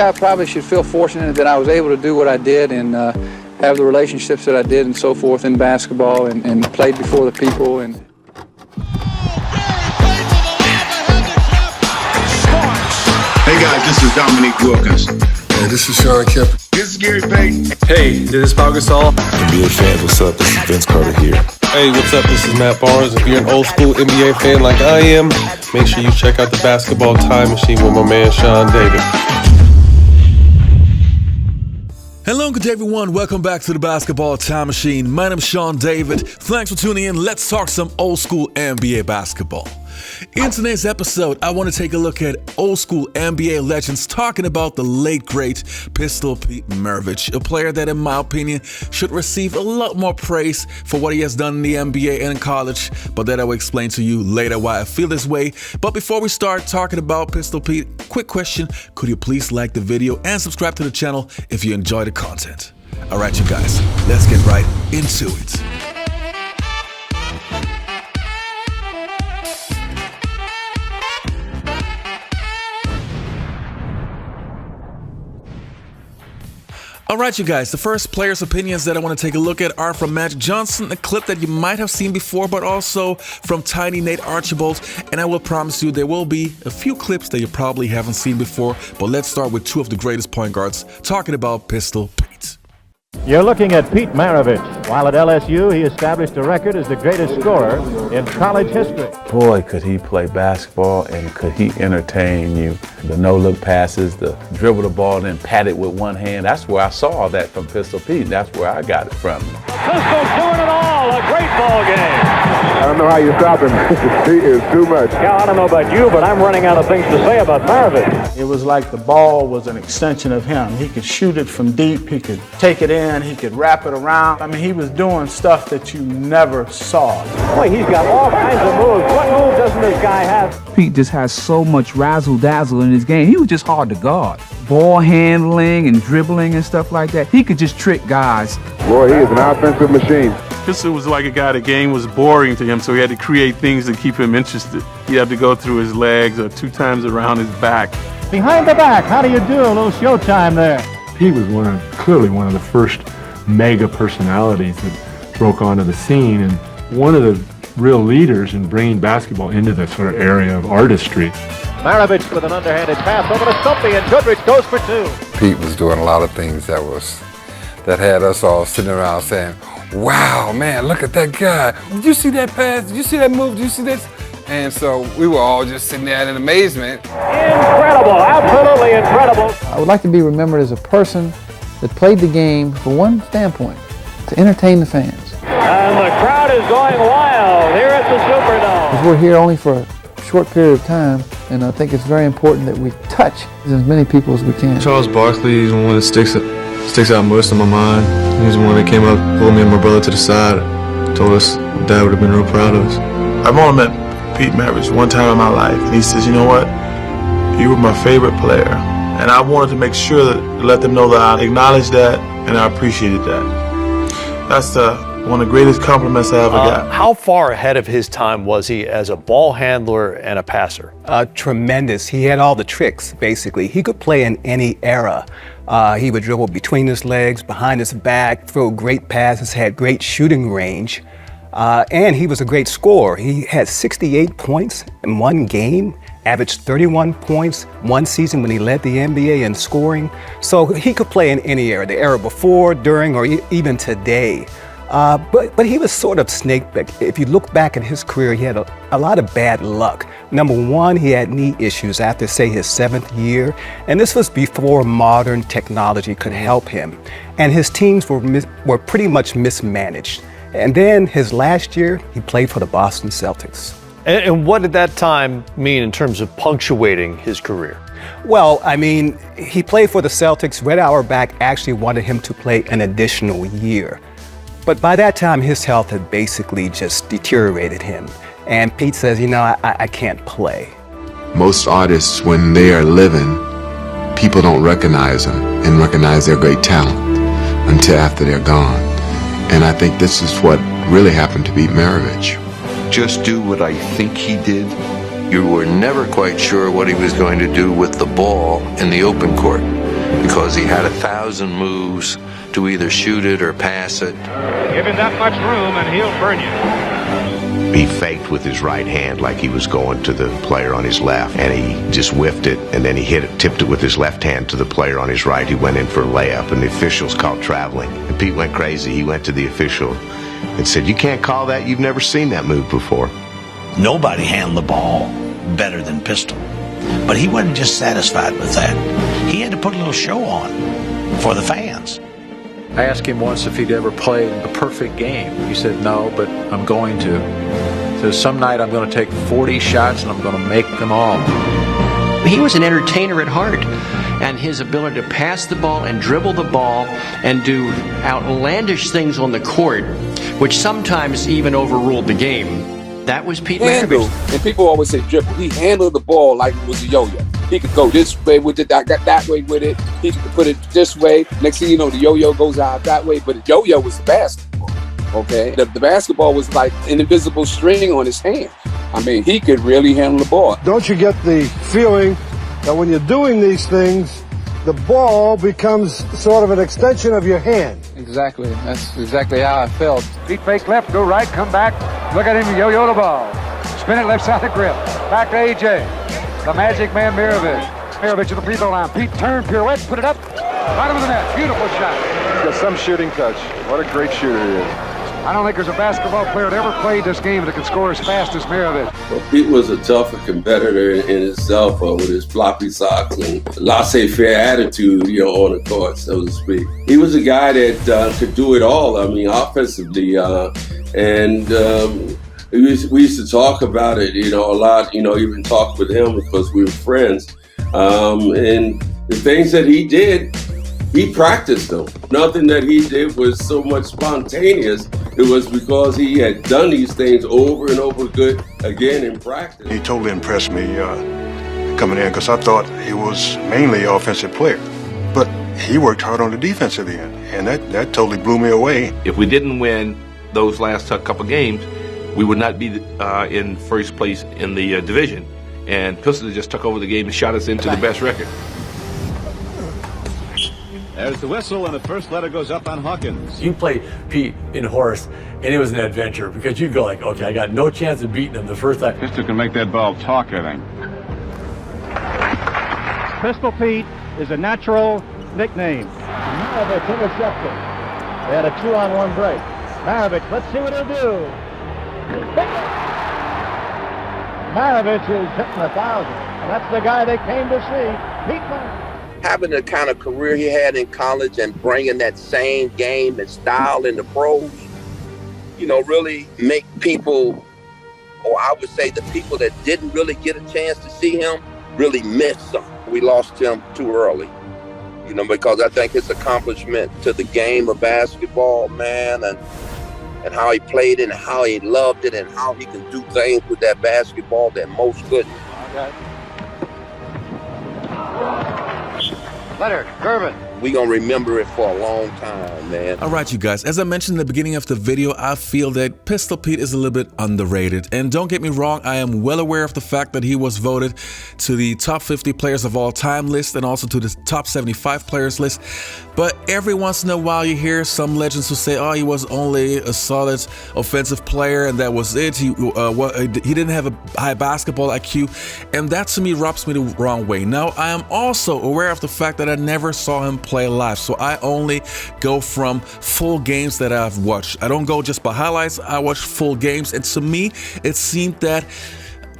I probably should feel fortunate that I was able to do what I did and have the relationships that I did and so forth in basketball and played before the people. And hey guys, this is Dominique Wilkins. Hey, this is Sean Kemp. This is Gary Payton. Hey, this is Pau Gasol. NBA fans, what's up? This is Vince Carter here. Hey, what's up? This is Matt Barnes. If you're an old school NBA fan like I am, make sure you check out the Basketball Time Machine with my man Sean David. Hello and good day everyone, welcome back to the Basketball Time Machine. My name is Sean David. Thanks for tuning in. Let's talk some old school NBA basketball. In today's episode, I want to take a look at old school NBA legends talking about the late great Pistol Pete Maravich, a player that in my opinion should receive a lot more praise for what he has done in the NBA and in college, but that I will explain to you later why I feel this way. But before we start talking about Pistol Pete, quick question, could you please like the video and subscribe to the channel if you enjoy the content? Alright you guys, let's get right into it. Alright you guys, the first player's opinions that I want to take a look at are from Magic Johnson, a clip that you might have seen before, but also from Tiny Nate Archibald, and I will promise you there will be a few clips that you probably haven't seen before, but let's start with two of the greatest point guards talking about Pistol Pete. You're looking at Pete Maravich. While at LSU, he established a record as the greatest scorer in college history. Boy, could he play basketball and could he entertain you. The no-look passes, the dribble the ball and then pat it with one hand. That's where I saw that from Pistol Pete. That's where I got it from. Pistol doing it all. A great ball game. I don't know how you stop him. He is too much. Yeah, I don't know about you, but I'm running out of things to say about Maravich. It was like the ball was an extension of him. He could shoot it from deep. He could take it in. He could wrap it around. I mean, he was doing stuff that you never saw. Boy, he's got all kinds of moves. What move doesn't this guy have? Pete just has so much razzle-dazzle in his game. He was just hard to guard. Ball handling and dribbling and stuff like that. He could just trick guys. Boy, he is an offensive machine. Pistol was like a guy, the game was boring to him, so he had to create things to keep him interested. He had to go through his legs or 2 times around his back. Behind the back, how do you do? A little showtime there. He was clearly one of the first mega personalities that broke onto the scene and one of the real leaders in bringing basketball into the sort of area of artistry. Maravich with an underhanded pass over to Stumpy, and Goodrich goes for 2. Pete was doing a lot of things that had us all sitting around saying, wow, man, look at that guy. Did you see that pass? Did you see that move? Did you see this? And so we were all just sitting there in amazement. Incredible, absolutely incredible. I would like to be remembered as a person that played the game for one standpoint, to entertain the fans. And the crowd is going wild here at the Superdome. Because we're here only for a short period of time, and I think it's very important that we touch as many people as we can. Charles Barkley is one that sticks out most in my mind. He was the one that came up, pulled me and my brother to the side, told us Dad would have been real proud of us. I've only met Pete Maravich one time in my life, and he says, you know what, you were my favorite player. And I wanted to make sure to let them know that I acknowledged that and I appreciated that. That's one of the greatest compliments I ever got. How far ahead of his time was he as a ball handler and a passer? Tremendous. He had all the tricks, basically. He could play in any era. He would dribble between his legs, behind his back, throw great passes, had great shooting range. And he was a great scorer. He had 68 points in one game, averaged 31 points one season when he led the NBA in scoring. So he could play in any era, the era before, during, or even today. But he was sort of snake-bit. If you look back at his career, he had a lot of bad luck. Number one, he had knee issues after, say, his 7th year. And this was before modern technology could help him. And his teams were pretty much mismanaged. And then his last year, he played for the Boston Celtics. And what did that time mean in terms of punctuating his career? Well, I mean, he played for the Celtics. Red Auerbach actually wanted him to play an additional year. But by that time, his health had basically just deteriorated him. And Pete says, you know, I can't play. Most artists, when they are living, people don't recognize them and recognize their great talent until after they're gone. And I think this is what really happened to Pete Maravich. Just do what I think he did. You were never quite sure what he was going to do with the ball in the open court. because he had 1,000 moves to either shoot it or pass it. Give him that much room and he'll burn you. He faked with his right hand like he was going to the player on his left, and he just whiffed it, and then he tipped it with his left hand to the player on his right. He went in for a layup, and the officials called traveling. And Pete went crazy. He went to the official and said, "You can't call that. You've never seen that move before." Nobody handled the ball better than Pistol. But he wasn't just satisfied with that. He had to put a little show on for the fans. I asked him once if he'd ever played a perfect game. He said, "No, but I'm going to." He said, "Some night I'm going to take 40 shots and I'm going to make them all." He was an entertainer at heart, and his ability to pass the ball and dribble the ball and do outlandish things on the court, which sometimes even overruled the game, that was Pete Maravich. And people always say dribble. He handled the ball like it was a yo-yo. He could go this way with it, got that way with it. He could put it this way. Next thing you know, the yo-yo goes out that way. But the yo-yo was the basketball, okay? The basketball was like an invisible string on his hand. I mean, he could really handle the ball. Don't you get the feeling that when you're doing these things, the ball becomes sort of an extension of your hand? Exactly. That's exactly how I felt. Pete fake left, go right, come back. Look at him yo-yo the ball. Spin it left side of grip. Back to A.J. The magic man Maravich. Maravich to the free throw line. Pete turn, pirouette, put it up. Bottom of the net. Beautiful shot. He's got some shooting touch. What a great shooter he is. I don't think there's a basketball player that ever played this game that can score as fast as Maravich. Well, Pete was a tougher competitor in himself with his floppy socks and laissez-faire attitude, on the court, so to speak. He was a guy that could do it all. I mean, offensively, we used to talk about it, a lot. Even talk with him because we were friends. And the things that he did, he practiced them. Nothing that he did was so much spontaneous. It was because he had done these things over and over again in practice. He totally impressed me coming in because I thought he was mainly an offensive player. But he worked hard on the defensive end, and that totally blew me away. If we didn't win those last couple games, we would not be in first place in the division. And Pistol just took over the game and shot us into the best record. There's the whistle, and the first letter goes up on Hawkins. You played Pete in horse, and it was an adventure because you go like, okay, I got no chance of beating him the first time. Pistol can make that ball talk, I think. Pistol Pete is a natural nickname. Maravich intercepted. They had a 2-on-1 break. Maravich, let's see what he'll do. Maravich is hitting 1,000. And that's the guy they came to see, Pete Maravich. Having the kind of career he had in college and bringing that same game and style in the pros, really make people, or I would say the people that didn't really get a chance to see him, really miss something. We lost him too early, because I think his accomplishment to the game of basketball, man, and how he played it and how he loved it and how he can do things with that basketball that most couldn't. Okay. Leonard, Gervin. We gonna remember it for a long time, man. All right, you guys, as I mentioned in the beginning of the video, I feel that Pistol Pete is a little bit underrated. And don't get me wrong, I am well aware of the fact that he was voted to the top 50 players of all time list and also to the top 75 players list. But every once in a while you hear some legends who say, oh, he was only a solid offensive player and that was it. He didn't have a high basketball IQ. And that to me rubs me the wrong way. Now, I am also aware of the fact that I never saw him play live, so I only go from full games that I've watched. I don't go just by highlights, I watch full games, and to me it seemed that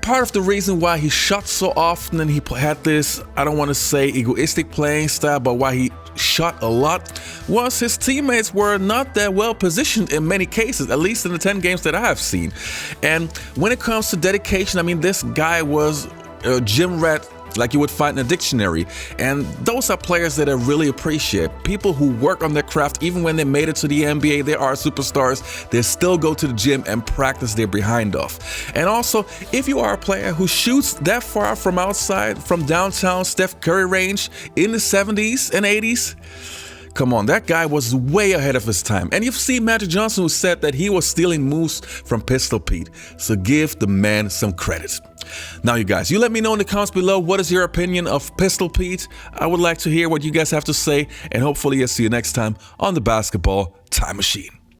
part of the reason why he shot so often and he had this, I don't want to say egoistic playing style, but why he shot a lot was his teammates were not that well positioned in many cases, at least in the 10 games that I have seen. And when it comes to dedication, I mean, this guy was a gym rat like you would find in a dictionary, and those are players that I really appreciate. People who work on their craft, even when they made it to the NBA, they are superstars, they still go to the gym and practice their behind off. And also, if you are a player who shoots that far from outside, from downtown Steph Curry range in the 70s and 80s, Come on, that guy was way ahead of his time. And you've seen Magic Johnson, who said that he was stealing moves from Pistol Pete. So give the man some credit. Now, you guys, you let me know in the comments below, what is your opinion of Pistol Pete? I would like to hear what you guys have to say, and hopefully I'll see you next time on the Basketball Time Machine.